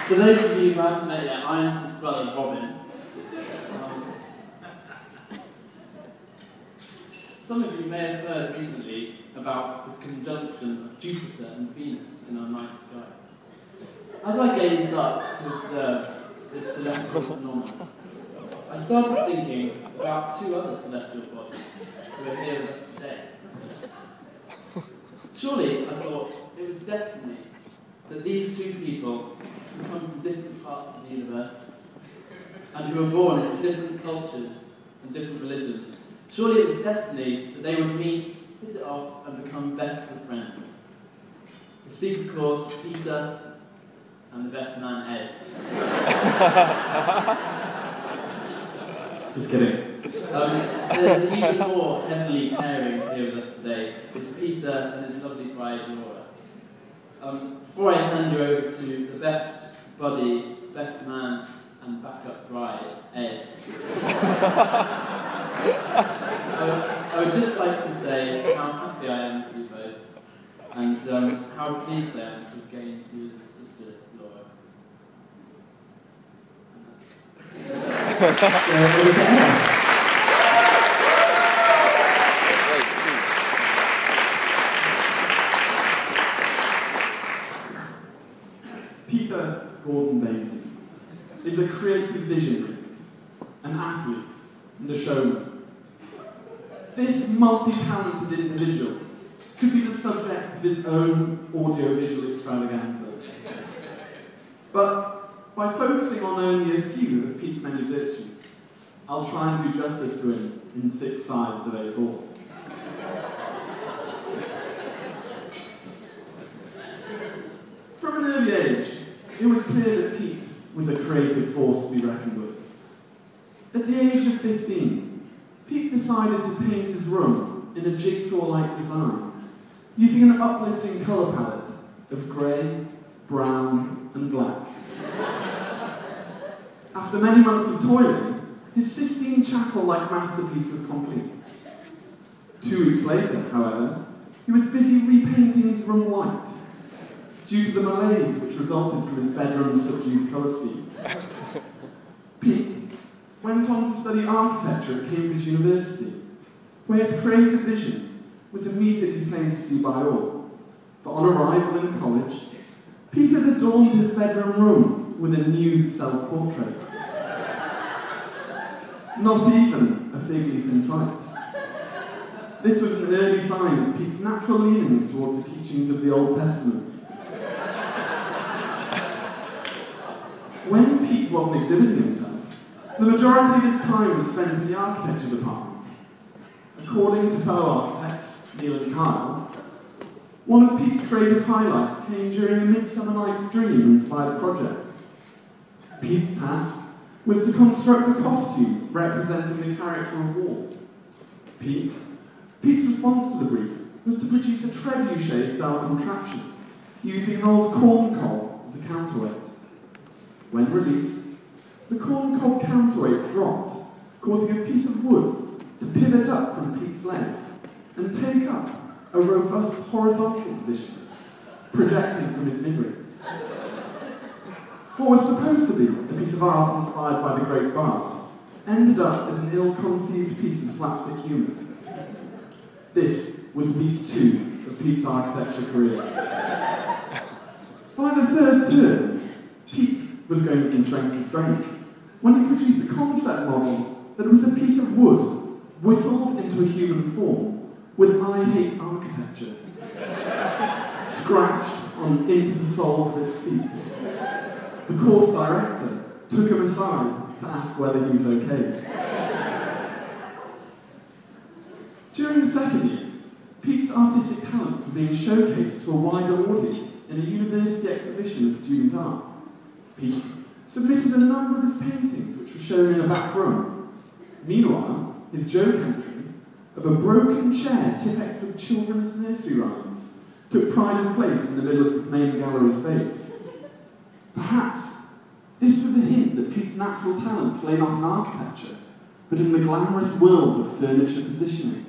For those of you who haven't met yet, I am his brother Robin. Some of you may have heard recently about the conjunction of Jupiter and Venus in our night sky. As I gazed up to observe this celestial phenomenon, I started thinking about two other celestial bodies who are here with us today. Surely, I thought, it was destiny that these two people who come from different parts of the universe and who are born into different cultures and different religions, surely it was destiny that they would meet, hit it off, and become best of friends. I speak, of course, Peter and the best man, Ed. Just kidding. There's an even more heavenly pairing here with us today. It's Peter and his lovely bride, Laura. Before I hand you over to the best buddy, best man, and backup bride, Ed, I would just like to say how happy I am for you both, and how pleased I am to have gained you as a sister, Laura. Peter Gordon Davies is a creative visionary, an athlete, and a showman. This multi-talented individual could be the subject of his own audio-visual extravaganza. But by focusing on only a few of Pete's many virtues, I'll try and do justice to him in 6 sides of A4. From an early age, it was clear that Pete was a creative force to be reckoned with. At the age of 15, Pete decided to paint his room in a jigsaw-like design, using an uplifting colour palette of grey, brown, and black. After many months of toiling, his Sistine Chapel-like masterpiece was complete. 2 weeks later, however, he was busy repainting his room white, due to the malaise which resulted from his bedroom's subdued colour scheme. Pete went on to study architecture at Cambridge University, where his creative vision was immediately plain to see by all. For on arrival in college, Peter had adorned his bedroom room with a nude self-portrait. Not even a fig leaf in sight. This was an early sign of Pete's natural leanings towards the teachings of the Old Testament. When Pete wasn't exhibiting himself, the majority of his time was spent in the architecture department. According to fellow architects, Neil and Kyle, one of Pete's creative highlights came during a Midsummer Night's Dream-inspired project. Pete's task was to construct a costume representing the character of War. Pete's response to the brief was to produce a trebuchet-style contraption, using an old corn cob as a counterweight. When released, the corn cob counterweight dropped, causing a piece of wood to pivot up from Pete's leg and take up a robust horizontal position, projecting from his midriff. What was supposed to be a piece of art inspired by the Great Bard ended up as an ill-conceived piece of slapstick humour. This was week 2 of Pete's architecture career. By the 3rd term, Pete was going from strength to strength when he produced a concept model that was a piece of wood whittled into a human form with "I hate architecture" scratched into the soles of its feet. The course director took him aside to ask whether he was okay. During the second year, Pete's artistic talents were being showcased to a wider audience in a university exhibition of student art. Pete submitted a number of his paintings, which were shown in a back room. Meanwhile, his joke entry of a broken chair tippexed with children's nursery rhymes took pride of place in the middle of the main gallery space. Perhaps this was a hint that Pete's natural talents lay not in architecture, but in the glamorous world of furniture positioning.